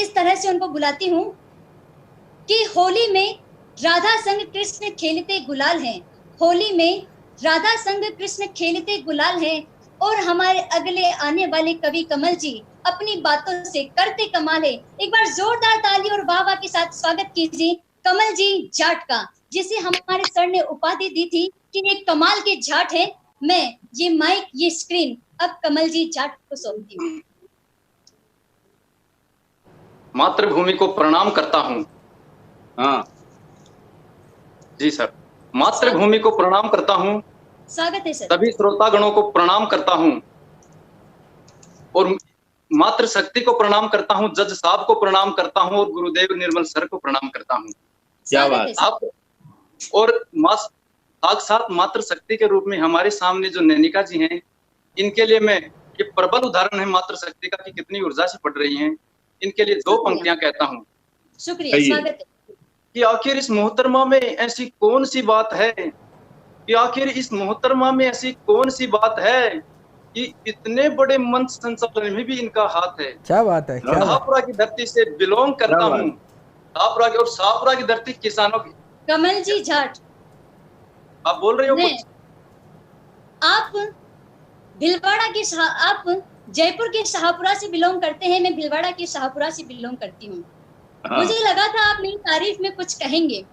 इस तरह से उनको बुलाती हूँ कि होली में राधा संग कृष्ण खेलते गुलाल हैं, होली में राधा संग कृष्ण खेलते गुलाल हैं, और हमारे अगले आने वाले कवि कमल जी अपनी बातों से करते कमाल है। एक बार जोरदार ताली और वाह वाह के साथ स्वागत कीजिए कमल जी जाट का, जिसे हमारे सर ने उपाधि दी थी कि एक कमाल के जाट है। मैं ये माइक ये स्क्रीन अब कमल जी जाट को सौंपती हूँ। मातृभूमि को प्रणाम करता हूँ। हाँ जी सर, मातृभूमि को प्रणाम करता हूँ। स्वागत है सर। सभी श्रोतागणों को प्रणाम करता हूँ और मातृशक्ति को प्रणाम करता हूँ, जज साहब को प्रणाम करता हूँ और गुरुदेव निर्मल सर को प्रणाम करता हूँ। क्या बात आप और साक्षात मातृशक्ति के रूप में हमारे सामने जो नैनिका जी हैं, इनके लिए मैं ये प्रबल उदाहरण है मातृशक्ति का कि कितनी ऊर्जा से पढ़ रही हैं। इनके लिए दो पंक्तियां कहता हूँ। शुक्रिया, स्वागत है। कि आखिर इस मोहतरमा में ऐसी कौन सी बात है, कि आखिर इस मोहतरमा में ऐसी कौन सी बात है कि इतने बड़े मंच संचालन में भी इनका हाथ है। क्या बात है, क्या शाहपुरा की धरती से बिलोंग करता हूँ, शाहपुरा की, और शाहपुरा की धरती किसानों की। कमल जी जाट, आप बोल रहे हो कुछ? आप भिलवाड़ा के आप जयपुर के शाहपुरा से बिलोंग करते हैं, मैं भिलवाड़ा के शाहपुरा से बिलोंग करती हूँ। मुझे लगा था आप मेरी तारीफ में कुछ कहेंगे,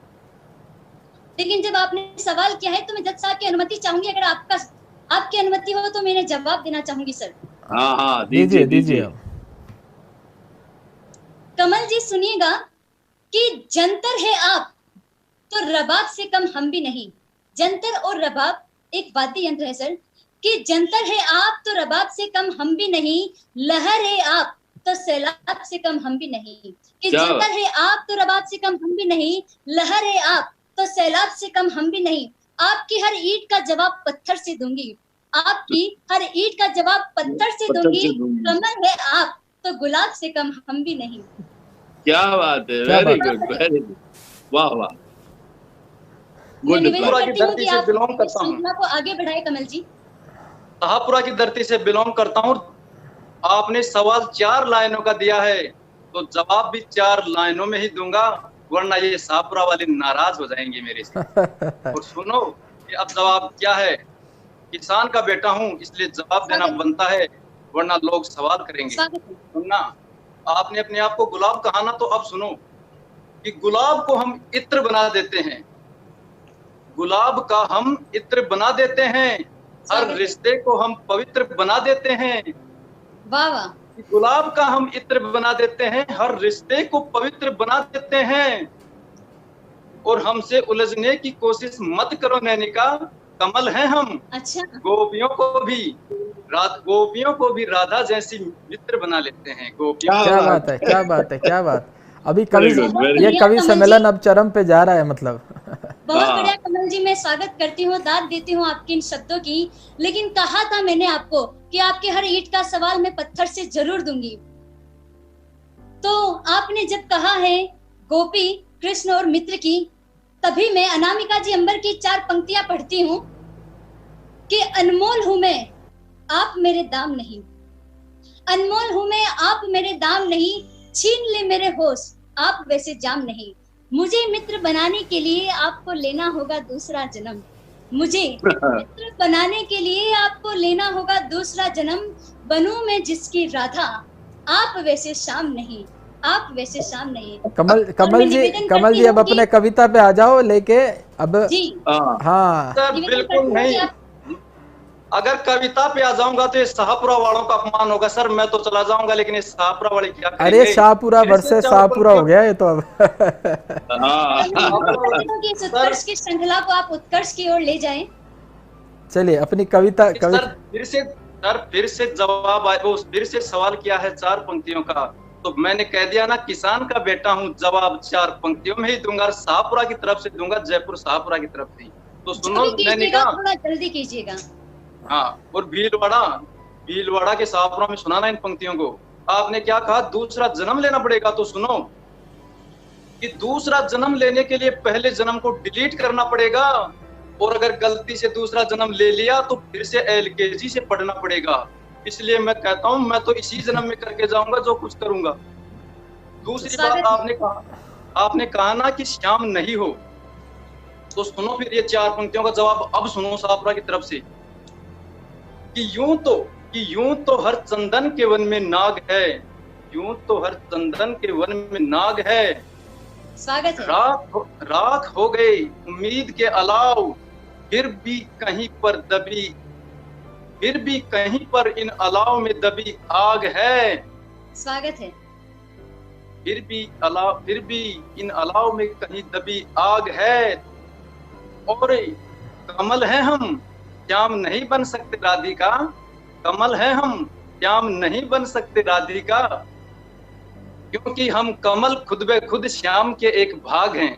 लेकिन जब आपने सवाल किया है तो मैं जज साहब की अनुमति चाहूंगी। अगर आपकी अनुमति हो तो मैंने जवाब देना चाहूंगी सर। हाँ दीजिए दीजिए। कमल जी सुनिएगा कि जंतर है आप तो रबाब से कम हम भी नहीं। जंतर और रबाब एक वाद्य यंत्र है सर, कि जंतर है आप तो रबाब से कम हम भी नहीं, लहर है आप तो सैलाब से कम हम भी नहीं। कि जंतर है आप तो रबाब से कम हम भी नहीं, लहर है आप तो सैलाब से कम हम भी नहीं। आपकी हर ईंट का जवाब पत्थर से दूंगी, आपकी हर ईंट का जवाब पत्थर से दूंगी। कमल है आप तो गुलाब से कम हम भी नहीं। क्या बात है, वेरी गुड, वेरी गुड, वाह वाह। शाहपुरा की धरती से बिलोंग करता हूँ। को आगे बढ़ाए कमल जी। शाहपुरा की धरती से बिलोंग करता हूँ। आपने सवाल 4 लाइनों का दिया है तो जवाब भी 4 लाइनों में ही दूंगा, वरना ये शाहपुरा वाले नाराज हो जाएंगे मेरे से। और सुनो कि अब जवाब क्या है। किसान का बेटा हूँ इसलिए जवाब देना बनता है, वरना लोग सवाल करेंगे। सुनना, आपने अपने आप को गुलाब कहा ना, तो अब सुनो कि गुलाब को हम इत्र बना देते हैं, गुलाब का हम इत्र बना देते हैं, हर रिश्ते को हम पवित्र बना देते हैं। वाह वाह। गुलाब का हम इत्र बना देते हैं, हर रिश्ते को पवित्र बना देते हैं। और हमसे उलझने की कोशिश मत करो नैनिका, कमल हैं हम। अच्छा। गोपियों को भी राधा जैसी मित्र बना लेते हैं। गोपियों। क्या बात है, क्या बात है, क्या बात। अभी कवि सम्मेलन अब चरम पे जा रहा है मतलब। बहुत बढ़िया कमल जी, मैं स्वागत करती हूँ, दाद देती हूँ आपके इन शब्दों की। लेकिन कहा था मैंने आपको कि आपके हर ईंट का सवाल मैं पत्थर से जरूर दूंगी। तो आपने जब कहा है गोपी कृष्ण और मित्र की, तभी मैं अनामिका जी अंबर की 4 पंक्तियां पढ़ती हूँ कि अनमोल हूं मैं आप मेरे दाम नहीं, अनमोल हूं मैं आप मेरे दाम नहीं, छीन ले मेरे होश आप वैसे जाम नहीं। मुझे मित्र बनाने के लिए आपको लेना होगा दूसरा जन्म, मुझे मित्र बनाने के लिए आपको लेना होगा दूसरा जन्म। बनूं मैं जिसकी राधा आप वैसे शाम नहीं, आप वैसे शाम नहीं। कमल जी अब अपने कविता पे आ जाओ लेके अब जी। हाँ बिल्कुल नहीं, अगर कविता पे आ जाऊंगा तो ये शाहपुरा वालों का अपमान होगा सर। मैं तो चला जाऊंगा, लेकिन ये शाहपुरा वाले क्या करेंगे? अरे शाहपुरा वर्सेस शाहपुरा हो गया ये तो अब। उत्कर्ष की श्रृंखला को आप उत्कर्ष की ओर ले जाएं। चलिए अपनी कविता फिर से जवाब आए, फिर से सवाल किया है 4 पंक्तियों का, तो मैंने कह दिया ना किसान का बेटा हूँ, जवाब 4 पंक्तियों में ही दूंगा, शाहपुरा की तरफ से दूंगा, जयपुर शाहपुरा की तरफ से। तो सुनो नैनिका, थोड़ा जल्दी कीजिएगा। हाँ, और भीलवाड़ा के शाहपुरा में सुना ना इन पंक्तियों को। आपने क्या कहा, दूसरा जन्म लेना पड़ेगा। तो सुनो कि दूसरा जन्म लेने के लिए पहले जन्म को डिलीट करना पड़ेगा, और अगर गलती से दूसरा जन्म ले लिया तो फिर से LKG से पढ़ना पड़ेगा। इसलिए मैं कहता हूं मैं तो इसी जन्म में करके जाऊंगा जो कुछ करूंगा। दूसरी बात आपने कहा ना कि श्याम नहीं हो, तो सुनो फिर ये 4 पंक्तियों का जवाब अब सुनो शाहपुरा की तरफ से कि यूं तो हर चंदन के वन में नाग है, यूं तो हर चंदन के वन में नाग है, स्वागत है। राख हो गए उम्मीद के अलाव, फिर भी कहीं पर इन अलाव में दबी आग है। स्वागत है। फिर भी इन अलाव में कहीं दबी आग है, और कमल है हम श्याम नहीं बन सकते राधिका, कमल है हम श्याम नहीं बन सकते राधिका, क्योंकि हम कमल खुद ब खुद श्याम के एक भाग हैं,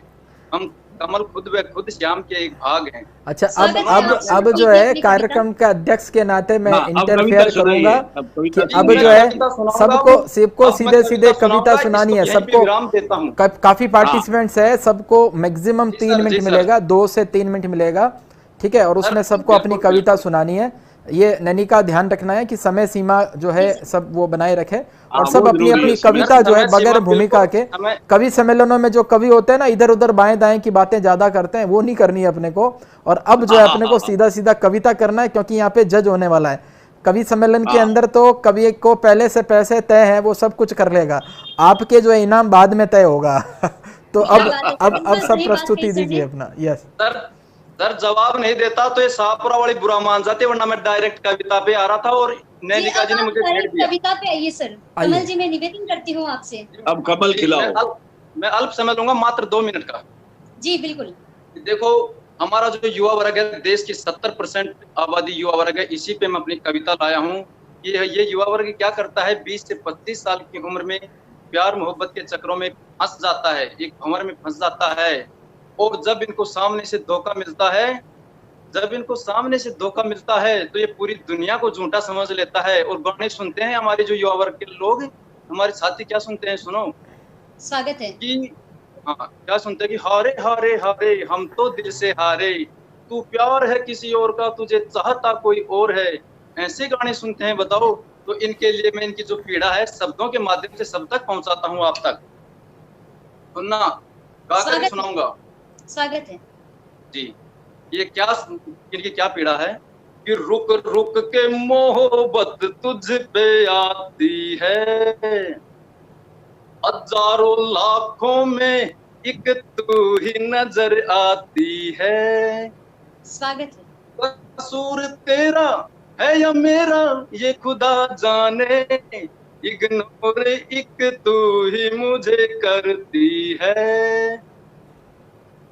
हम कमल खुद ब खुद श्याम के एक भाग हैं। अच्छा, अब जो है कार्यक्रम के अध्यक्ष के नाते मैं इंटरफेयर करूंगा कि अब जो है सबको सीधे सीधे कविता सुनानी है, सबको काफी पार्टिसिपेंट्स है, सबको मैक्सिमम 3 मिनट मिलेगा, 2 से 3 मिनट मिलेगा, ठीक है, और उसमें सबको अपनी कविता सुनानी है। ये नैनी का ध्यान रखना है कि समय सीमा जो है सब वो बनाए रखे, और सब अपनी अपनी कविता जो है बगैर भूमिका के, कवि सम्मेलनों में जो कवि होते हैं ना इधर उधर बाएं दाएं की बातें ज्यादा करते हैं, वो नहीं करनी है अपने को, और अब जो है अपने को सीधा सीधा कविता करना है, क्योंकि यहाँ पे जज होने वाला है। कवि सम्मेलन के अंदर तो कवि को पहले से पैसे तय है, वो सब कुछ कर लेगा, आपके जो है इनाम बाद में तय होगा। तो अब सब प्रस्तुति दीजिए अपना। यस सर, जवाब नहीं देता तो ये शाहपुरा वाली बुरा मान जाते, वरना मैं डायरेक्ट कविता पे आ रहा था और नैनिका जी ने मुझे छेड़ दिया। कविता पे आइए सर। कमल जी मैं निवेदन करती हूँ आपसे, अब कमल खिलाओ। मैं अल्प समय लूंगा, मात्र 2 मिनट का। जी बिल्कुल। देखो, हमारा जो युवा वर्ग है, देश की 70% आबादी युवा वर्ग है, इसी पे मैं अपनी कविता लाया हूँ। ये युवा वर्ग क्या करता है, 20 से 25 साल की उम्र में प्यार मोहब्बत के चक्रों में फंस जाता है, एक भंवर में फंस जाता है, और जब इनको सामने से धोखा मिलता है तो ये पूरी दुनिया को झूठा समझ लेता है, और गाने सुनते हैं हमारे जो युवा वर्ग के लोग, हमारे साथी क्या सुनते हैं, सुनो। स्वागत है। कि हाँ, क्या सुनते हैं कि हारे हारे हारे हम तो दिल से हारे, तू प्यार है किसी और का, तुझे चाहता कोई और है, ऐसे गाने सुनते हैं। बताओ, तो इनके लिए मैं इनकी जो पीड़ा है शब्दों के माध्यम से सब तक पहुंचाता हूँ आप तक। सुनना, गा कर सुनाऊंगा। स्वागत है जी। ये इनकी क्या पीड़ा है कि रुक रुक के मोहब्बत तुझ पे आती है, हजारों लाखों में एक तू ही नजर आती है। स्वागत है। कसूर तेरा है या मेरा ये खुदा जाने, इग्नोर एक तू ही मुझे करती है,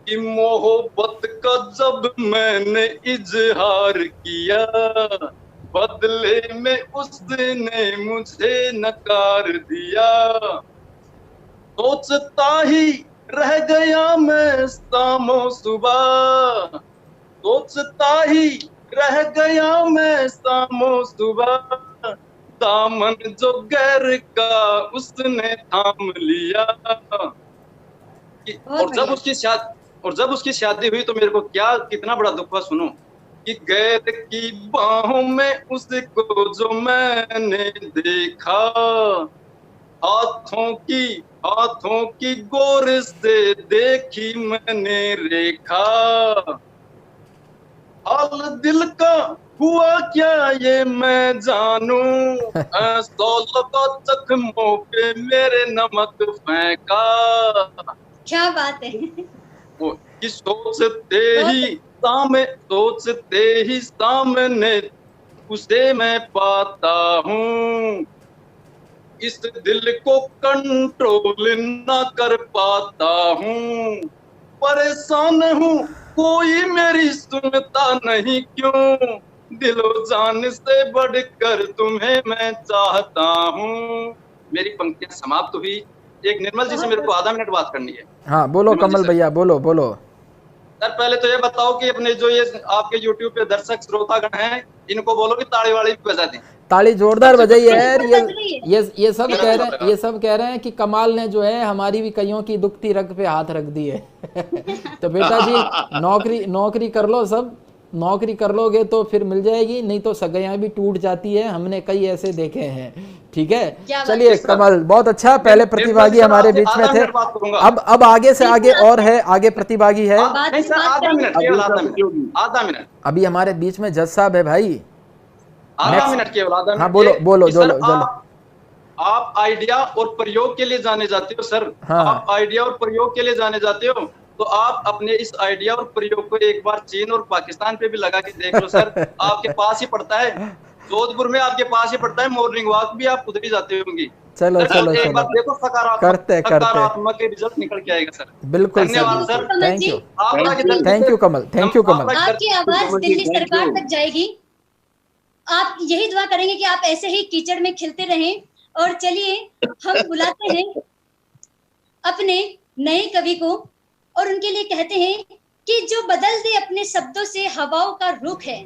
कि मोहब्बत का जब मैंने इजहार किया, बदले में उसने मुझे नकार दिया, सोचता ही रह गया मैं शामो सुबह, सोचता ही रह गया मैं शामो सुबह, दामन जो गैर का उसने थाम लिया। और जब उसकी शादी हुई तो मेरे को कितना बड़ा दुख हुआ, सुनो। कि गैर की बाहों में उसको जो मैंने देखा, हाथों की गोर से देखी मैंने रेखा, हाल दिल का हुआ क्या ये मैं जानू, का जख्मों पे मेरे नमक फेंका। क्या बात है। वो कि सोचते ही सामने उसे मैं पाता हूँ, इस दिल को कंट्रोल ना कर पाता हूँ, परेशान हूँ कोई मेरी सुनता नहीं क्यों, दिलो जान से बढ़कर तुम्हें मैं चाहता हूँ। मेरी पंक्तियां समाप्त हुई। एक निर्मल जी से मेरे को आधा मिनट बात करनी है। हाँ बोलो कमल भैया, बोलो। सर पहले तो ये बताओ कि अपने जो ये आपके YouTube पे दर्शक श्रोतागण हैं, इनको बोलो कि ताली वाली बजा दें। ताली जोरदार बजाइए यार। ये सब कह रहे हैं कि कमाल ने जो है हमारी भी कईयों की दुखती रग पे हाथ रख दी है। तो बेटा जी नौकरी कर लो सब, नौकरी कर लोगे तो फिर मिल जाएगी, नहीं तो सगाइयां भी टूट जाती है, हमने कई ऐसे देखे हैं। ठीक है, चलिए कमल, बहुत अच्छा, पहले प्रतिभागी हमारे बीच में थे, अब आगे से आगे और है, आगे प्रतिभागी है। आधा मिनट अभी हमारे बीच में जज साहब है भाई, आधा मिनट केवल, आधा मिनट। हाँ बोलो। आप आइडिया और प्रयोग के लिए जाने जाते हो सर। हाँ। आप आइडिया और प्रयोग के लिए जाने जाते हो, तो आप अपने इस आइडिया और प्रयोग को एक बार चीन और पाकिस्तान पे भी लगा के देख लो सर। आपके पास ही पड़ता है, जोधपुर में आपके पास ही पड़ता है, मॉर्निंग वॉक भी आप उधर ही जाते होंगे। चलो एक बार देखो, सकारात्मक रिजल्ट निकल के आएगा सर। बिल्कुल, धन्यवाद sir, thank you Kamal, thank you Kamal. आपकी आवाज दिल्ली सरकार तक जाएगी। आप यही दुआ करेंगे कि आप ऐसे ही कीचड़ में खिलते रहें। और चलिए हम बुलाते हैं अपने नए कवि को, और उनके लिए कहते हैं कि जो बदल दे अपने शब्दों से हवाओं का रुख है।